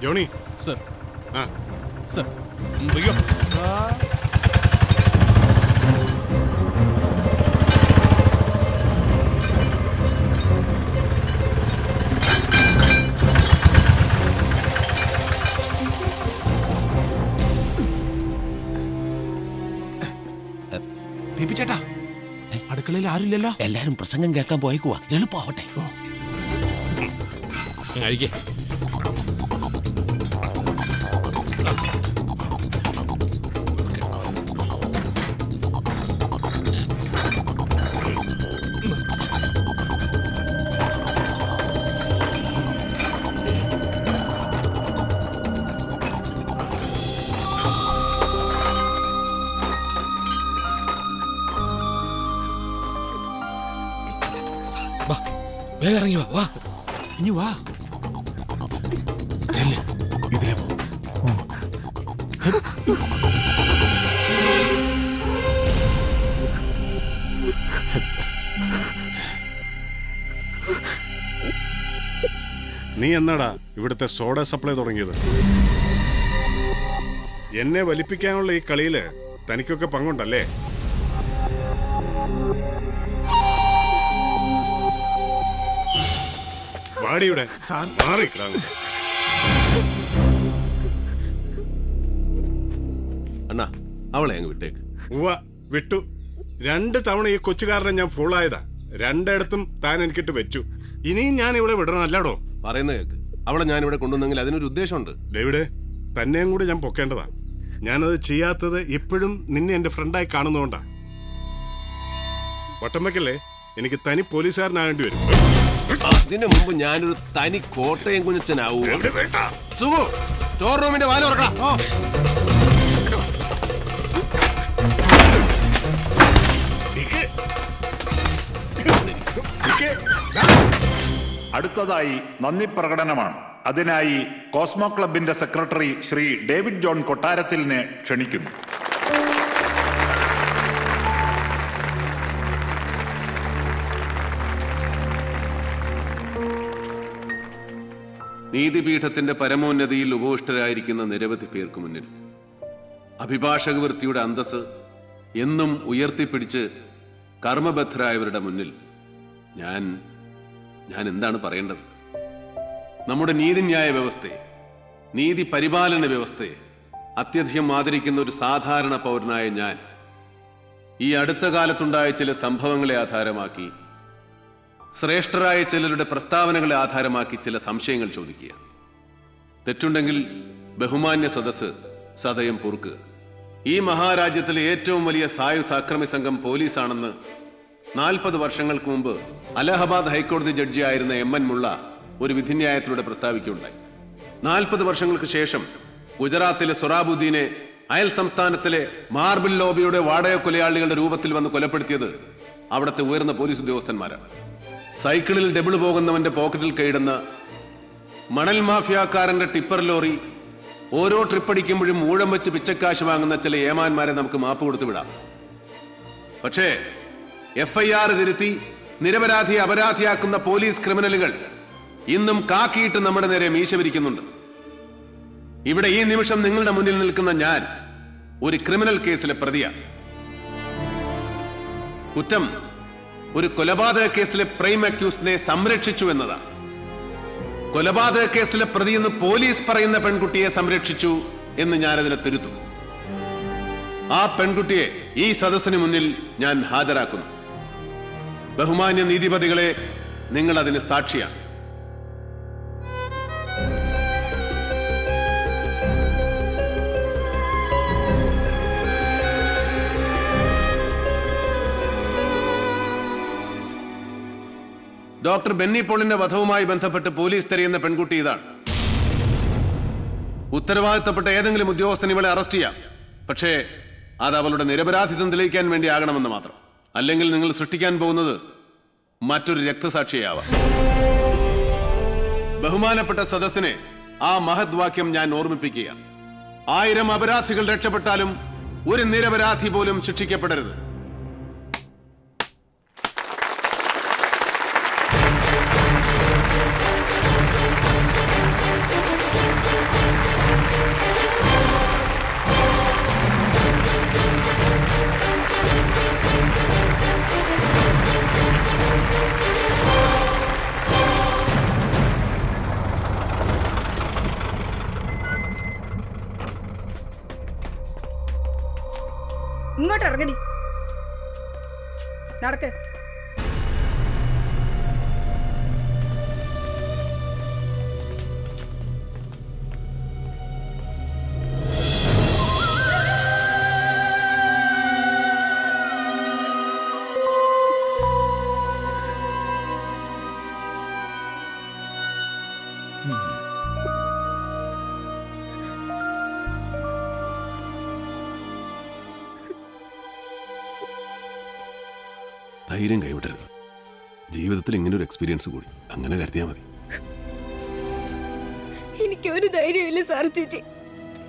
Johnny sir. ആ sir. അയ്യോ ചേട്ടാ, അടുക്കളയിൽ ആരുമില്ലല്ലോ. എല്ലാരും പ്രസംഗം കേൾക്കാൻ പോയേക്കുവാ. എളുപ്പമാവട്ടെ. കഴിക്കേ. വേഗം ഇറങ്ങി വാ. വാ, ഇനി വാ. ചെല്ല്, ഇതിലെ പോ. നീ എന്നാടാ ഇവിടുത്തെ സോഡ സപ്ലൈ തുടങ്ങിയത്? എന്നെ വലിപ്പിക്കാനുള്ള ഈ കളിയില് തനിക്കൊക്കെ പങ്കുണ്ടല്ലേ? വാടിയുടെ മാറിക്കിടാ. അണ്ണാ, അവളെ അങ്ങ് വിട്ടേക്ക്. ഉവ്വ, വിട്ടു. 2 തവണ ഈ കൊച്ചുകാരനെ ഞാൻ ഫുള്ളായതാ. 2 താൻ എനിക്കിട്ട് വെച്ചു. ഇനിയും ഞാൻ ഇവിടെ വിടണം അല്ലാടോ? പറയുന്ന കേക്ക്. അവളെ ഞാൻ ഇവിടെ കൊണ്ടുവന്നെങ്കിൽ അതിനൊരു ഉദ്ദേശമുണ്ട്. ഡേവിഡ്, തന്നെയും കൂടി ഞാൻ പൊക്കേണ്ടതാ. ഞാനത് ചെയ്യാത്തത് ഇപ്പോഴും നിന്നെ എന്റെ ഫ്രണ്ടായി കാണുന്നതുകൊണ്ടാ. വട്ടം വെക്കല്ലേ, എനിക്ക് തനി പോലീസുകാരനാകേണ്ടി വരും. അതിനു മുമ്പ് ഞാനൊരു തനി കോട്ടയം കുഞ്ഞച്ചനാവൂ. സുഖു, സ്റ്റോർ റൂമിന്റെ വാല തുറക്കണം. അടുത്തതായി നന്ദി പ്രകടനമാണ്. അതിനായി കോസ്മോ ക്ലബിന്റെ സെക്രട്ടറി ശ്രീ ഡേവിഡ് ജോൺ കൊട്ടാരത്തിലിനെ ക്ഷണിക്കുന്നു. നീതിപീഠത്തിന്റെ പരമോന്നതിയിൽ ഉപവിഷ്ടരായിരിക്കുന്ന നിരവധി പേർക്ക് മുന്നിൽ അഭിഭാഷക വൃത്തിയുടെ അന്തസ് എന്നും ഉയർത്തിപ്പിടിച്ച് കർമ്മബദ്ധരായവരുടെ മുന്നിൽ ഞാൻ എന്താണ് പറയേണ്ടത്? നമ്മുടെ നീതിന്യായ വ്യവസ്ഥയെ, നീതി പരിപാലന വ്യവസ്ഥയെ അത്യധികം ആദരിക്കുന്ന ഒരു സാധാരണ പൗരനായ ഞാൻ ഈ അടുത്ത കാലത്തുണ്ടായ ചില സംഭവങ്ങളെ ആധാരമാക്കി, ശ്രേഷ്ഠരായ ചിലരുടെ പ്രസ്താവനകളെ ആധാരമാക്കി ചില സംശയങ്ങൾ ചോദിക്കുക. തെറ്റുണ്ടെങ്കിൽ ബഹുമാന്യ സദസ്സ് സദയം പൊറുക്കുക. ഈ മഹാരാജ്യത്തിലെ ഏറ്റവും വലിയ സായുധ അക്രമി സംഘം പോലീസാണെന്ന് 40 വർഷങ്ങൾക്ക് മുമ്പ് അലഹബാദ് ഹൈക്കോടതി ജഡ്ജിയായിരുന്ന MN മുള്ള ഒരു വിധിന്യായത്തിലൂടെ പ്രസ്താവിക്കുകയുണ്ടായി. 40 വർഷങ്ങൾക്ക് ശേഷം ഗുജറാത്തിലെ സൊറാബുദ്ദീനെ അയൽ സംസ്ഥാനത്തിലെ മാർബിൾ ലോബിയുടെ വാടക കൊലയാളികളുടെ രൂപത്തിൽ വന്ന് കൊലപ്പെടുത്തിയത് അവിടുത്തെ ഉയർന്ന പോലീസ് ഉദ്യോഗസ്ഥന്മാരാണ്. സൈക്കിളിൽ ഡബിൾ പോകുന്നവന്റെ പോക്കറ്റിൽ കൈയിടുന്ന മണൽ മാഫിയാക്കാരന്റെ ടിപ്പർ ലോറി ഓരോ ട്രിപ്പടിക്കുമ്പോഴും ഊഴം വെച്ച് പിച്ചക്കാശ് വാങ്ങുന്ന ചില ഏമാന്മാരെ നമുക്ക് മാപ്പ് കൊടുത്തു വിടാം. പക്ഷേ FIR തിരുത്തി നിരപരാധിയെ അപരാധിയാക്കുന്ന പോലീസ് ക്രിമിനലുകൾ ഇന്നും കാക്കിയിട്ട് നമ്മുടെ നേരെ മീശ വിരിക്കുന്നുണ്ട്. ഇവിടെ ഈ നിമിഷം നിങ്ങളുടെ മുന്നിൽ നിൽക്കുന്ന ഞാൻ ഒരു ക്രിമിനൽ കേസിലെ പ്രതിയാണ്. കുറ്റം ഒരു കൊലപാതക കേസിലെ പ്രൈം അക്യൂസ്ഡിനെ സംരക്ഷിച്ചു എന്നതാണ്. കൊലപാതക കേസിലെ പ്രതി എന്ന് പോലീസ് പറയുന്ന പെൺകുട്ടിയെ സംരക്ഷിച്ചു എന്ന് ഞാനതിനെ തിരുത്തും. ആ പെൺകുട്ടിയെ ഈ സദസ്സിന് മുന്നിൽ ഞാൻ ഹാജരാക്കുന്നു. ബഹുമാന്യ നീതിപതികളെ, നിങ്ങൾ അതിന് സാക്ഷിയാണ്. ഡോക്ടർ ബെന്നി പോളിന്റെ വധവുമായി ബന്ധപ്പെട്ട് പോലീസ് തിരയുന്ന പെൺകുട്ടി ഇതാണ്. ഉത്തരവാദിത്തപ്പെട്ട ഏതെങ്കിലും ഉദ്യോഗസ്ഥൻ ഇവളെ അറസ്റ്റ് ചെയ്യാം. പക്ഷേ അത് അവളുടെ നിരപരാധിത്വം തെളിയിക്കാൻ വേണ്ടി ആകണമെന്ന് മാത്രം. അല്ലെങ്കിൽ നിങ്ങൾ സൃഷ്ടിക്കാൻ പോകുന്നത് മറ്റൊരു രക്തസാക്ഷിയാവാം. ബഹുമാനപ്പെട്ട സദസ്സിനെ ആ മഹത് വാക്യം ഞാൻ ഓർമ്മിപ്പിക്കുക. 1000 അപരാധികൾ രക്ഷപ്പെട്ടാലും ഒരു നിരപരാധി പോലും ശിക്ഷിക്കപ്പെടരുത്. ഇങ്ങോട്ട് ഇറങ്ങടി. നടക്ക്. ധൈര്യം കൈവിടരുത്. ജീവിതത്തിൽ ഇങ്ങനെ ഒരു എക്സ്പീരിയൻസ് കൂടി, അങ്ങനെ കരുതിയാൽ മതി. എനിക്കൊരു ധൈര്യമില്ല സാർ ചേച്ചി,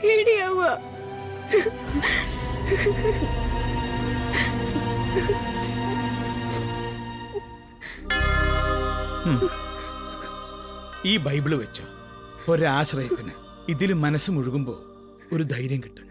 പേടിയാവുക. ഈ ബൈബിള് വെച്ചോ, ഒരാശ്രയത്തിന് ഇതിൽ മനസ്സ് മുഴുകുമ്പോ ഒരു ധൈര്യം കിട്ടും.